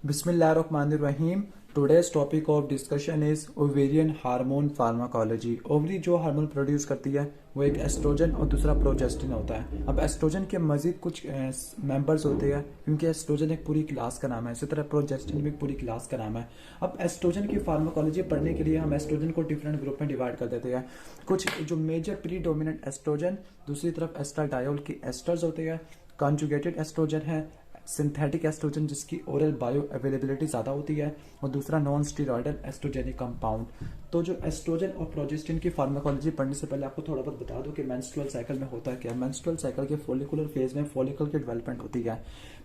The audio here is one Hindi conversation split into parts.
बिस्मिल्लाहिर्रहमानिर्रहीम। Today's topic of discussion is ovarian hormone pharmacology. Ovary जो हार्मोन प्रोड्यूस करती है वो एक एस्ट्रोजन और दूसरा प्रोजेस्टिन होता है। अब एस्ट्रोजन के मजीद कुछ मेंबर्स होते हैं क्योंकि एस्ट्रोजन एक पूरी क्लास का नाम है, इसी तरह प्रोजेस्टिन भी एक पूरी क्लास का नाम है। अब एस्ट्रोजन की फार्माकोलॉजी पढ़ने के लिए हम एस्ट्रोजन को डिफरेंट ग्रुप में डिवाइड कर देते हैं। कुछ जो मेजर प्री डोमिनेंट एस्ट्रोजन, दूसरी तरफ एस्ट्राडायोल की एस्टर्स होते हैं, कॉन्जुगेटेड एस्ट्रोजन है, सिंथेटिक एस्ट्रोजन जिसकी ओरल बायो अवेलेबिलिटी ज़्यादा होती है, और दूसरा नॉन स्टीरॉयडल एस्ट्रोजेनिक कंपाउंड। तो जो एस्ट्रोजन और प्रोजेस्टिन की फार्माकोलॉजी पढ़ने से पहले आपको थोड़ा बहुत बता दूं कि मेंस्ट्रुअल साइकिल में होता है क्या। मेंस्ट्रुअल साइकिल के फॉलिकुलर फेज में फॉलिकल की डेवलपमेंट होती है,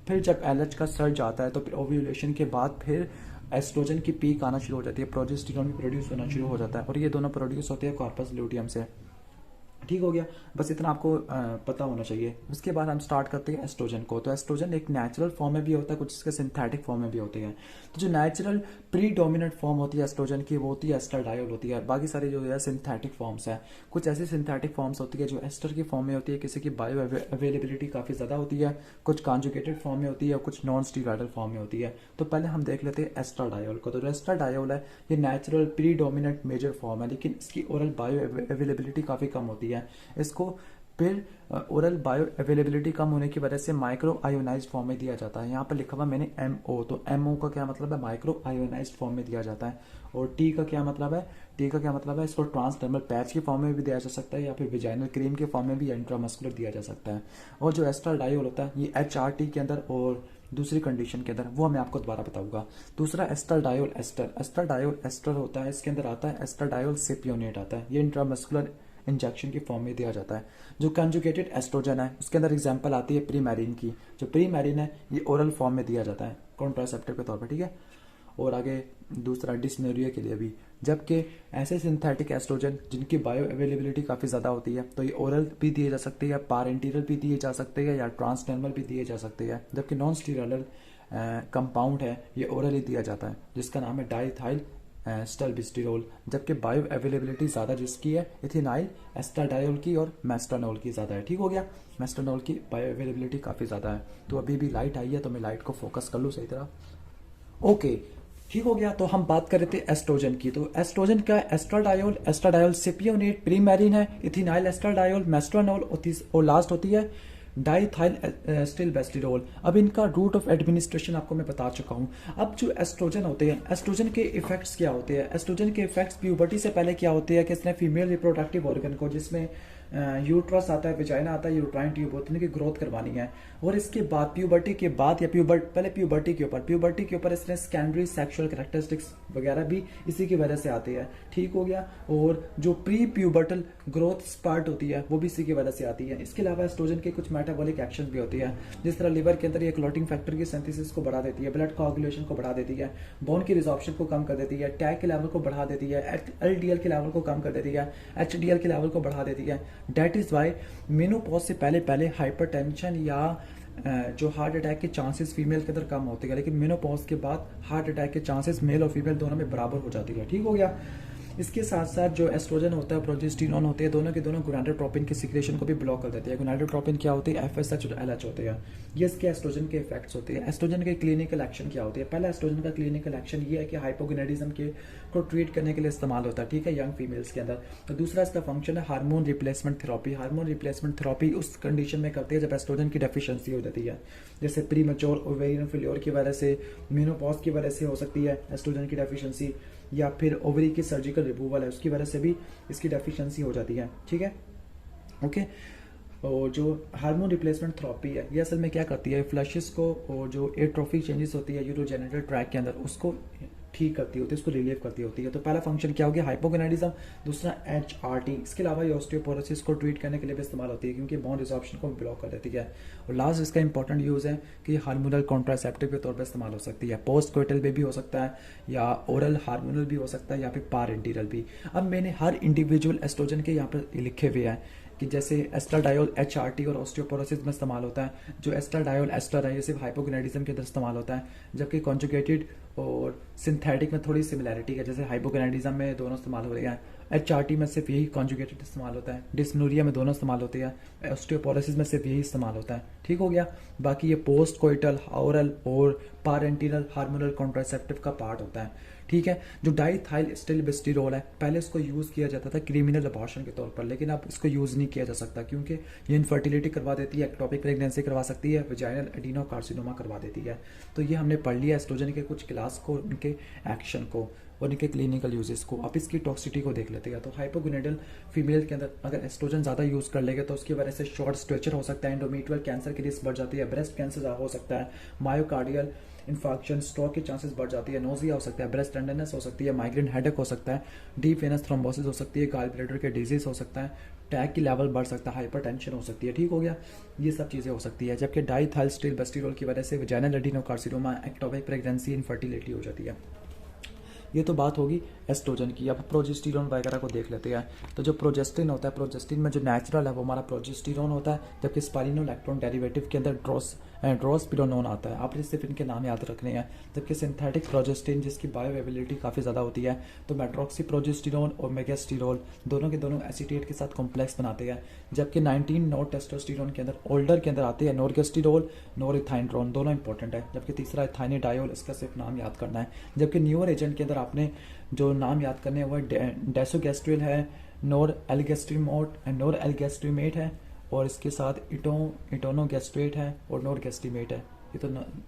फिर जब एलएच का सर्ज आता है तो फिर ओव्यूलेशन के बाद फिर एस्ट्रोजन की पीक आना शुरू हो जाती है, प्रोजेस्टेरॉन भी प्रोड्यूस होना शुरू हो जाता है, और ये दोनों प्रोड्यूस होते हैं कॉर्पस ल्यूटियम से। ठीक हो गया, बस इतना आपको पता होना चाहिए। उसके बाद हम स्टार्ट करते हैं एस्ट्रोजन को। तो एस्ट्रोजन एक नेचुरल फॉर्म में भी होता है, कुछ इसके सिंथेटिक फॉर्म में भी होते हैं। तो जो नेचुरल प्री डोमिनेंट फॉर्म होती है एस्ट्रोजन की वो होती है एस्ट्राडायोल होती है। बाकी सारी जो है सिंथेटिक फॉर्म्स है। कुछ ऐसी सिंथेटिक फॉर्म्स होती है जो एस्टर की फॉर्म में होती है, किसी की बायो अवेलेबिलिटी काफ़ी ज़्यादा होती है, कुछ कॉन्जुगेटेड फॉर्म में होती है और कुछ नॉन स्टीरॉयडल फॉर्म में होती है। तो पहले हम देख लेते हैं एस्ट्राडायोल को। तो जो एस्ट्राडायोल है ये natural predominant major form है, लेकिन इसकी ओरल बायो अवेलेबिलिटी काफ़ी कम होती है। इसको फिर ओरल बायो अवेलेबिलिटी कम होने की वजह से माइक्रो आयोनाइज्ड फॉर्म में दिया जाता है। यहाँ पर लिखा हुआ मैंने एमओ, तो एमओ का क्या मतलब है, माइक्रो आयोनाइज्ड फॉर्म में दिया जाता है। और टी का क्या मतलब है, टी का क्या मतलब है, इसको ट्रांसडर्मल पैच की फॉर्म में भी दिया जा सकता है या फिर विजाइनल क्रीम के फॉर्म में भी इंट्रामस्कुलर दिया जा सकता है। और जो एस्ट्राडायोल होता है ये एचआरटी के अंदर और दूसरी कंडीशन के अंदर, वो मैं आपको दोबारा बताऊंगा। दूसरा एस्ट्राडायोल एस्टर, एस्ट्राडायोल एस्टर होता है, इसके अंदर आता है एस्ट्राडायोल सिपियोनेट आता है, ये इंट्रामस्कुलर इंजेक्शन की फॉर्म में दिया जाता है। जो कंजुगेटेड एस्ट्रोजन है उसके अंदर एग्जांपल आती है प्रीमैरिन की। जो प्रीमैरिन है ये ओरल फॉर्म में दिया जाता है कॉन्ट्रासेप्टिव के तौर पर, ठीक है। और आगे दूसरा डिस्मेनोरिया के लिए भी। जबकि ऐसे सिंथेटिक एस्ट्रोजन जिनकी बायो अवेलेबिलिटी काफ़ी ज़्यादा होती है तो ये ओरल भी दिए जा सकते हैं, पारेंटिरल भी दिए जा सकते हैं या ट्रांसडर्मल भी दिए जा सकते हैं। जबकि नॉन स्टीरॉयडल कंपाउंड है ये ओरल ही दिया जाता है, जिसका नाम है डाइथाइल स्टल्बिस्टिरोल। जबकि बायो अवेलेबिलिटी ज़्यादा जिसकी है इथेनाइल एस्ट्राडायोल की और मेस्टानोल की ज़्यादा है। ठीक हो गया, मेस्टानोल की बायो अवेलेबिलिटी काफ़ी ज़्यादा है। तो अभी भी लाइट आई है तो मैं लाइट को फोकस कर लूँ सही तरह। ओके, ठीक हो गया। तो हम बात कर रहे थे एस्ट्रोजन की। तो एस्ट्रोजन का एस्ट्राडायोल, एस्ट्राडायोल सिपियोनेट, प्रीमैरिन है, इथेनाइल एस्ट्राडायोल, मेस्टानोल और लास्ट होती है डाइथाइल स्टिलबेस्टिरोल। अब इनका रूट ऑफ एडमिनिस्ट्रेशन आपको मैं बता चुका हूँ। अब जो एस्ट्रोजन होते हैं, एस्ट्रोजन के इफेक्ट्स क्या होते हैं, एस्ट्रोजन के इफेक्ट्स प्यूबर्टी से पहले क्या होते हैं कि इसने फीमेल रिप्रोडक्टिव ऑर्गन को, जिसमें यूट्रस आता है, विजाइना आता है, यूट्राइन ट्यूब होती है, की ग्रोथ करवानी है। और इसके बाद प्यूबर्टी के बाद या पहले प्यूबर्टी के ऊपर इसने सेकेंडरी सेक्सुअल कैरेक्टरिस्टिक्स वगैरह भी इसी की वजह से आते हैं। ठीक हो गया। और जो प्री प्यूबर्टल ग्रोथ स्पार्ट होती है वो भी इसी की वजह से आती है। इसके अलावा एस्ट्रोजन के कुछ मेटाबॉलिक एक्शन भी होती है, जिस तरह लिवर के अंदर ये क्लॉटिंग फैक्टर की सिंथेसिस को बढ़ा देती है, ब्लड कोआगुलेशन को बढ़ा देती है, बोन की रिजॉर्प्शन को कम कर देती है, टैग के लेवल को बढ़ा देती है, एलडीएल के लेवल को कम कर देती है, एचडीएल के लेवल को बढ़ा देती है। डेट इज वाई मेनोपॉज से पहले पहले हाइपरटेंशन या जो हार्ट अटैक के चांसेस फीमेल के अंदर कम होते हैं, लेकिन मेनोपॉज के बाद हार्ट अटैक के चांसेस मेल और फीमेल दोनों में बराबर हो जाती है। ठीक हो गया। इसके साथ साथ जो एस्ट्रोजन होता है, प्रोजेस्टेरॉन होते हैं, दोनों के दोनों गोनाडोट्रोपिन की सिक्रेशन को भी ब्लॉक कर देती है। गोनाडोट्रोपिन क्या होती है, एफएसएच और एलएच होते हैं। ये इसके एस्ट्रोजन के इफेक्ट्स होते हैं। एस्ट्रोजन के क्लिनिकल एक्शन क्या होते हैं। पहला एस्ट्रोजन का क्लिनिकल एक्शन ये है कि हाइपोगोनाडिज्म के को ट्रीट करने के लिए इस्तेमाल होता है, ठीक है, यंग फीमेल्स के अंदर। तो दूसरा इसका फंक्शन है hormone replacement therapy. Hormone replacement therapy उस कंडीशन में करती है जब एस्ट्रोजन की डेफिशिएंसी हो जाती है, जैसे प्रीमेच्योर ओवेरियन फेल्योर की वजह से, मेनोपॉज की वजह से हो सकती है एस्ट्रोजन की डेफिशिएंसी, या फिर ओवरी की सर्जिकल रिमूवल है उसकी वजह से भी इसकी डेफिशिएंसी हो जाती है। ठीक है, ओके। और जो हार्मोन रिप्लेसमेंट थेरेपी है ये असल में क्या करती है, फ्लशेस को और जो एट्रोफिक चेंजेस होती है यूरोजेनिटल ट्रैक के अंदर उसको ठीक करती होती है, उसको रिलीव करती होती है। तो पहला फंक्शन क्या हो गया, हाइपोगोनाडिज्म। दूसरा एचआरटी। इसके अलावा ये ऑस्टियोपोरोसिस को ट्रीट करने के लिए भी इस्तेमाल होती है क्योंकि बोन रिजॉर्प्शन को ब्लॉक कर देती है। और लास्ट इसका इंपॉर्टेंट यूज़ है कि हार्मोनल कॉन्ट्रासेप्टिव के तौर पर इस्तेमाल हो सकती है। पोस्ट कोइटल में भी हो सकता है या ओरल हार्मोनल भी हो सकता है या फिर पारेंटिरल भी। अब मैंने हर इंडिविजुअल एस्ट्रोजन के यहाँ पर लिखे हुए हैं कि जैसे एस्ट्राडायोल एचआरटी और ऑस्टियोपोरोसिस में इस्तेमाल होता है, जो एस्ट्राडायोल एस्टर है ये सिर्फ हाइपोगोनाडिज्म के अंदर इस्तेमाल होता है, जबकि कॉन्जुगेटेड और सिंथेटिक में थोड़ी सिमिलैरिटी है, जैसे हाइपोगोनाडिज्म में दोनों इस्तेमाल हो रहे हैं HRT में सिर्फ यही कॉन्जुगेटेड इस्तेमाल होता है, डिस्मेनोरिया में दोनों इस्तेमाल होते हैं, ऑस्टियोपोरोसिस में सिर्फ यही इस्तेमाल होता है। ठीक हो गया। बाकी ये पोस्ट कोइटल, ओरल और पारेंटिनल हार्मोनल कॉन्ट्रासेप्टिव का पार्ट होता है। ठीक है। जो डाइथाइल स्टिलबेस्टिरोल है, पहले इसको यूज़ किया जाता था क्रिमिनल अबॉर्शन के तौर पर, लेकिन अब इसको यूज़ नहीं किया जा सकता क्योंकि ये इनफर्टिलिटी करवा देती है, एक्टोपिक प्रेगनेंसी करवा सकती है, वेजाइनल एडिनोकार्सिनोमा करवा देती है। तो ये हमने पढ़ लिया एस्ट्रोजन के कुछ क्लास को, उनके एक्शन को और इनके क्लिनिकल यूजेस को। अब इसकी टॉक्सिटी को देख लेते हैं। तो हाइपोगोनेडल फीमेल के अंदर अगर एस्ट्रोजन ज़्यादा यूज़ कर लेंगे तो उसकी वजह से शॉर्ट स्ट्रेचर हो सकता है, एंडोमेट्रियल कैंसर की रिस्क बढ़ जाती है, ब्रेस्ट कैंसर हो सकता है, मायोकार्डियल इन्फार्क्शन, स्ट्रोक के चांसेस बढ़ जाती है, नोजिया हो सकता है, ब्रेस्ट टेंडरनेस हो सकती है, माइग्रेन हेडेक हो सकता है, डीप वेनस थ्रोम्बोसिस हो सकती है, गॉल ब्लैडर के डिजीज हो सकता है, टैग की लेवल बढ़ सकता है, हाइपरटेंशन हो सकती है। ठीक हो गया। ये सब चीज़ें हो सकती है। जबकि डाइथाइल स्टिलबेस्टिरोल की वजह से vaginal adenocarcinoma, ectopic pregnancy, infertility हो जाती है। ये तो बात होगी एस्ट्रोजन की। अब प्रोजेस्टेरॉन वगैरह को देख लेते हैं। तो जो प्रोजेस्टिन होता है, प्रोजेस्टिन में जो नेचुरल है वो हमारा प्रोजेस्टेरॉन होता है, जबकि स्पाइरोनोलैक्टोन डेरिवेटिव के अंदर ड्रोस्पिरोनोन आता है। आपने सिर्फ इनके नाम याद रखने हैं। जबकि सिंथेटिक प्रोजेस्टिन जिसकी बायोअवेलेबिलिटी काफ़ी ज़्यादा होती है, तो मेट्रोक्सी प्रोजेस्टेरॉन और मेगास्टेरॉल दोनों के दोनों एसीटेट के साथ कॉम्प्लेक्स बनाते हैं। जबकि 19 नोर टेस्टोस्टेरॉन के अंदर ओल्डर के अंदर आते हैं नोरगेस्टेरॉल, नोरिथाइंड्रोन, दोनों इंपॉर्टेंट है। जबकि तीसरा इथाइनिडायोल, इसका सिर्फ नाम याद करना है। जबकि न्यूअर एजेंट के अंदर आपने जो नाम याद करने हैं वो डेसोगेस्ट्रिल है, नोर एल्गेस्ट्रीमोट एंड नोर एल्गेस्ट्रीमेट है, और इसके साथ इटोनोगेस्ट्रेट है और नोरगेस्ट्रीमेट है। ये तो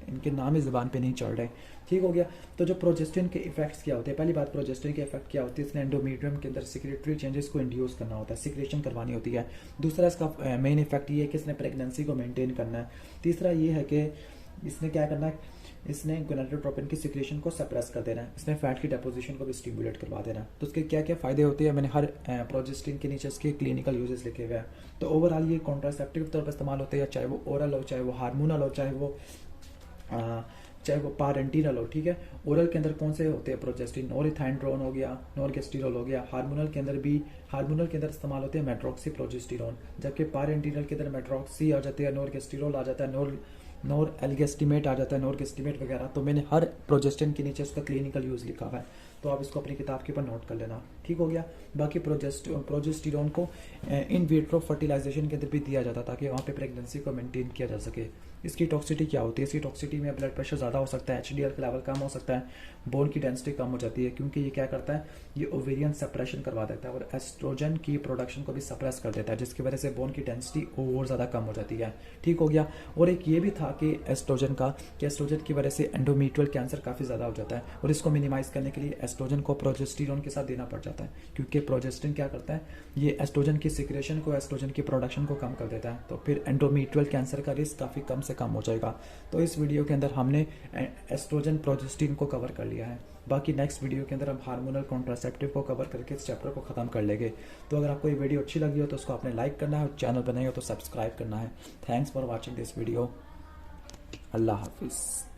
इनके नाम ही ज़बान पे नहीं चढ़ रहे। ठीक हो गया। तो जो प्रोजेस्टिन के इफेक्ट्स क्या होते हैं, पहली बात प्रोजेस्टिन के इफेक्ट क्या होती है, इसने एंडोमेट्रियम के अंदर सिक्रेटरी चेंजेस को इंड्यूस करना होता है, सिक्रेशन करवानी होती है। दूसरा इसका मेन इफेक्ट ये है कि इसने प्रेगनेंसी को मेंटेन करना है। तीसरा ये है कि इसने क्या करना है, इसने गोनाडोट्रोपिन की सिक्रेशन को सप्रेस कर देना है, इसने फैट की डेपोजिशन को भी स्टिमुलेट करवा देना है। तो उसके क्या क्या फायदे होते हैं, मैंने हर प्रोजेस्टिन के नीचे इसके क्लिनिकल यूजेस लिखे हुए हैं। तो ओवरऑल ये कॉन्ट्रासेप्टिव तौर पर इस्तेमाल होते हैं, चाहे वो ओरल हो, चाहे वो हार्मोनल हो, चाहे वो पारेंटिनल हो। ठीक है। ओरल के अंदर कौन से होते हैं प्रोजेस्टिन, नोरिथाइंड्रोन हो गया, नोरगेस्टेरॉल हो गया। हार्मोनल के अंदर इस्तेमाल होते हैं मेट्रोक्सी प्रोजेस्टेरॉन, जबकि पारेंटिनल के अंदर मेट्रोक्सी आ जाती है, नोरगेस्टेरॉल आ जाता है, नोर एल्गेस्टिमेट आ जाता है, नोरगेस्टिमेट वगैरह। तो मैंने हर प्रोजेस्टिन के नीचे उसका क्लिनिकल यूज लिखा हुआ है, तो आप इसको अपनी किताब के ऊपर नोट कर लेना। ठीक हो गया। बाकी प्रोजेस्टेरॉन को इन विट्रो फर्टिलाइजेशन के अंदर भी दिया जाता है ताकि वहाँ पे प्रेगनेंसी को मेंटेन किया जा सके। इसकी टॉक्सिटी क्या होती है, इसकी टॉक्सिटी में ब्लड प्रेशर ज़्यादा हो सकता है, HDL का लेवल कम हो सकता है, बोन की डेंसिटी कम हो जाती है, क्योंकि ये क्या करता है, ये ओवेरियन सप्रेशन करवा देता है और एस्ट्रोजन की प्रोडक्शन को भी सप्रेस कर देता है, जिसकी वजह से बोन की डेंसिटी और ज़्यादा कम हो जाती है। ठीक हो गया। और एक ये भी था कि एस्ट्रोजन की वजह से एंडोमेट्रियल कैंसर काफ़ी ज़्यादा हो जाता है, और इसको मिनिमाइज करने के लिए एस्ट्रोजन को प्रोजेस्टेरॉन के साथ देना पड़ जाता है, क्योंकि प्रोजेस्टेरॉन क्या करता है, ये एस्ट्रोजन की सिक्रेशन को, एस्ट्रोजन की प्रोडक्शन को कम कर देता है। तो फिर एंडोमेट्रियल कैंसर का रिस्क काफ़ी कम से कम हो जाएगा। तो इस वीडियो के अंदर हमने एस्ट्रोजन प्रोजेस्टेरॉन को कवर कर लिया है। बाकी नेक्स्ट वीडियो के अंदर हम हार्मोनल कॉन्ट्रासेप्टिव को कवर करके इस चैप्टर को खत्म कर लेंगे। तो अगर आपको ये वीडियो अच्छी लगी हो तो उसको आपने लाइक करना है, और चैनल बनाए हो तो सब्सक्राइब करना है। Thanks for watching this video. अल्लाह हाफिज़।